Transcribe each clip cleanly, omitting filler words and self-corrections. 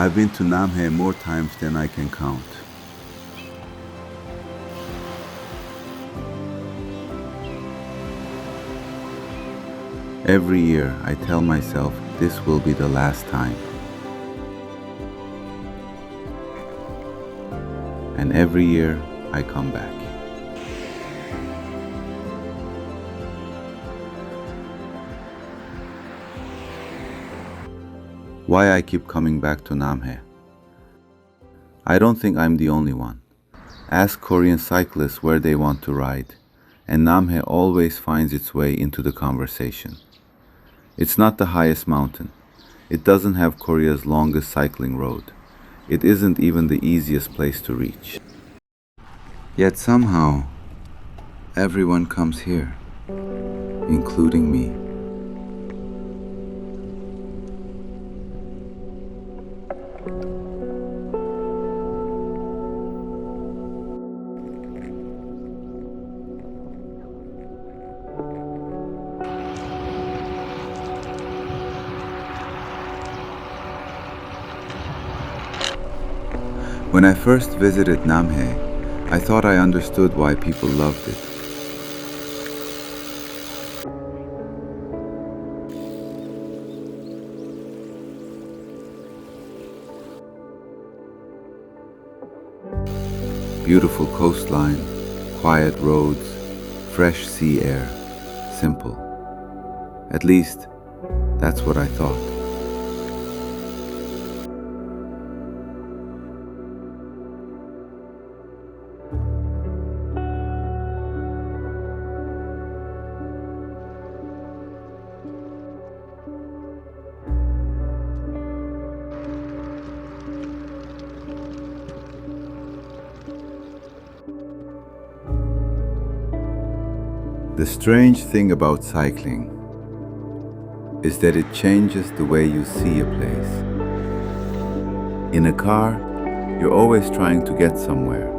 I've been to Namhae more times than I can count. Every year I tell myself this will be the last time. And every year I come back. Why I keep coming back to Namhae? I don't think I'm the only one. Ask Korean cyclists where they want to ride, and Namhae always finds its way into the conversation. It's not the highest mountain. It doesn't have Korea's longest cycling road. It isn't even the easiest place to reach. Yet somehow, everyone comes here, including me. When I first visited Namhae, I thought I understood why people loved it. Beautiful coastline, quiet roads, fresh sea air, simple. At least, that's what I thought. The strange thing about cycling is that it changes the way you see a place. In a car, you're always trying to get somewhere.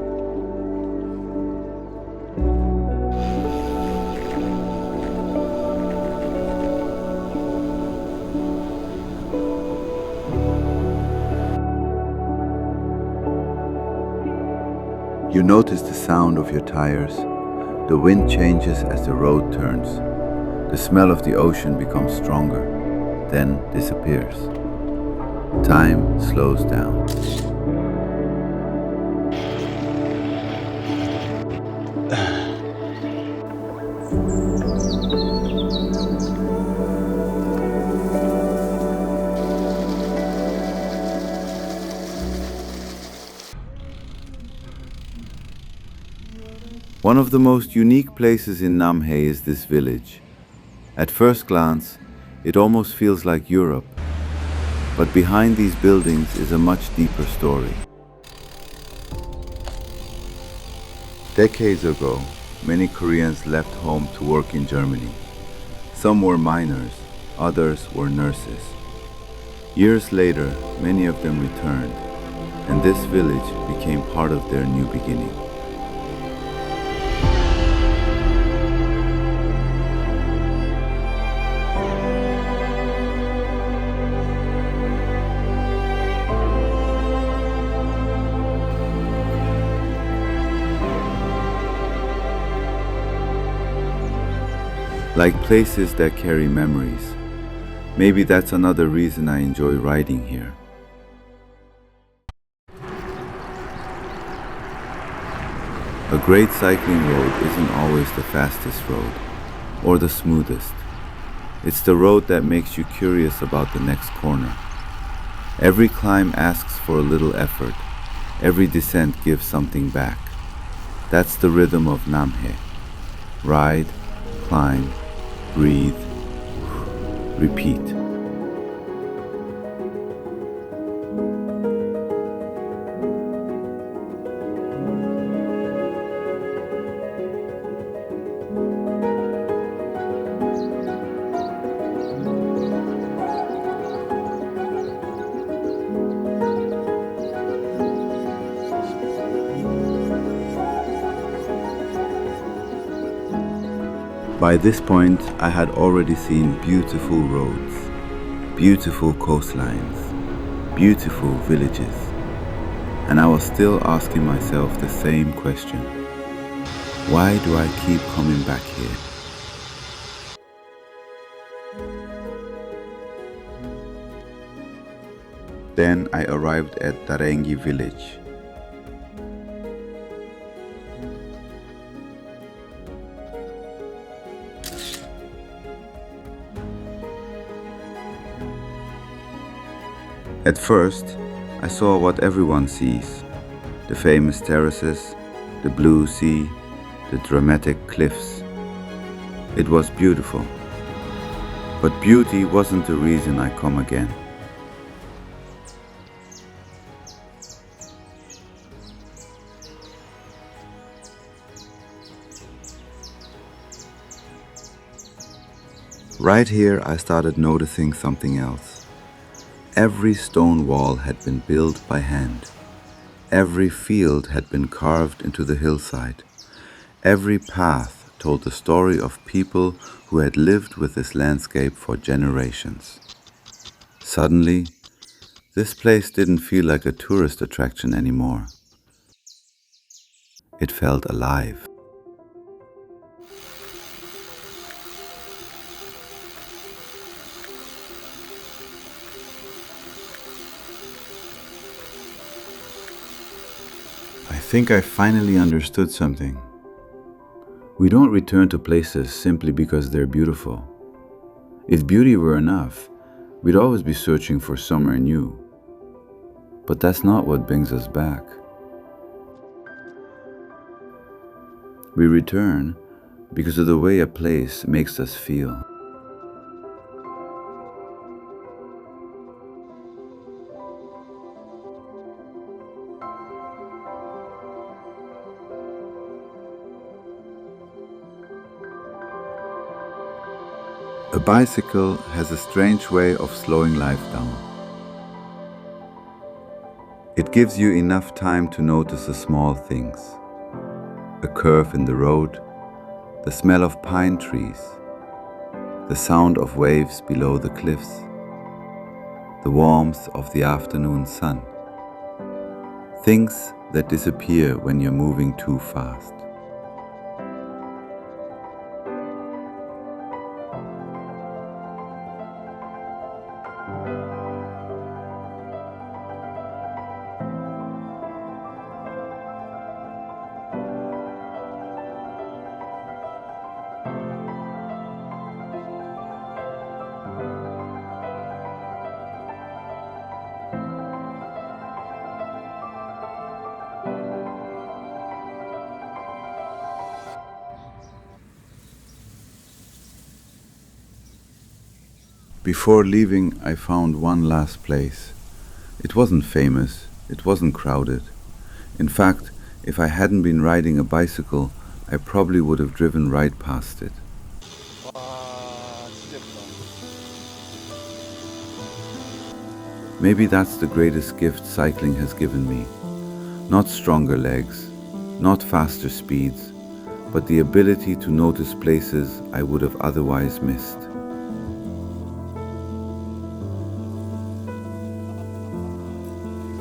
You notice the sound of your tires. The wind changes as the road turns. The smell of the ocean becomes stronger, then disappears. Time slows down. One of the most unique places in Namhae is this village. At first glance, it almost feels like Europe. But behind these buildings is a much deeper story. Decades ago, many Koreans left home to work in Germany. Some were miners, others were nurses. Years later, many of them returned, and this village became part of their new beginning. Like places that carry memories. Maybe that's another reason I enjoy riding here. A great cycling road isn't always the fastest road, or the smoothest. It's the road that makes you curious about the next corner. Every climb asks for a little effort. Every descent gives something back. That's the rhythm of Namhae. Ride, climb, breathe, repeat. By this point, I had already seen beautiful roads, beautiful coastlines, beautiful villages, and I was still asking myself the same question. Why do I keep coming back here? Then I arrived at Tarengi village. At first, I saw what everyone sees: the famous terraces, the blue sea, the dramatic cliffs. It was beautiful. But beauty wasn't the reason I come again. Right here, I started noticing something else. Every stone wall had been built by hand. Every field had been carved into the hillside. Every path told the story of people who had lived with this landscape for generations. Suddenly, this place didn't feel like a tourist attraction anymore. It felt alive. I think I finally understood something. We don't return to places simply because they're beautiful. If beauty were enough, we'd always be searching for somewhere new. But that's not what brings us back. We return because of the way a place makes us feel. A bicycle has a strange way of slowing life down. It gives you enough time to notice the small things: a curve in the road, the smell of pine trees, the sound of waves below the cliffs, the warmth of the afternoon sun. Things that disappear when you're moving too fast. Before leaving, I found one last place. It wasn't famous, it wasn't crowded. In fact, if I hadn't been riding a bicycle, I probably would have driven right past it. Maybe that's the greatest gift cycling has given me. Not stronger legs, not faster speeds, but the ability to notice places I would have otherwise missed.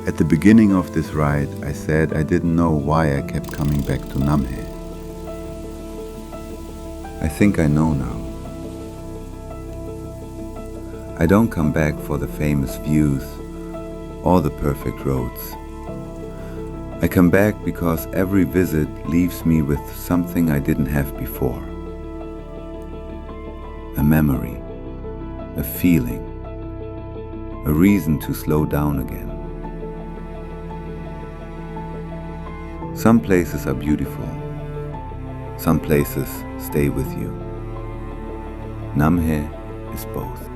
At the beginning of this ride, I said I didn't know why I kept coming back to Namhae. I think I know now. I don't come back for the famous views or the perfect roads. I come back because every visit leaves me with something I didn't have before. A memory, a feeling, a reason to slow down again. Some places are beautiful. Some places stay with you. Namhae is both.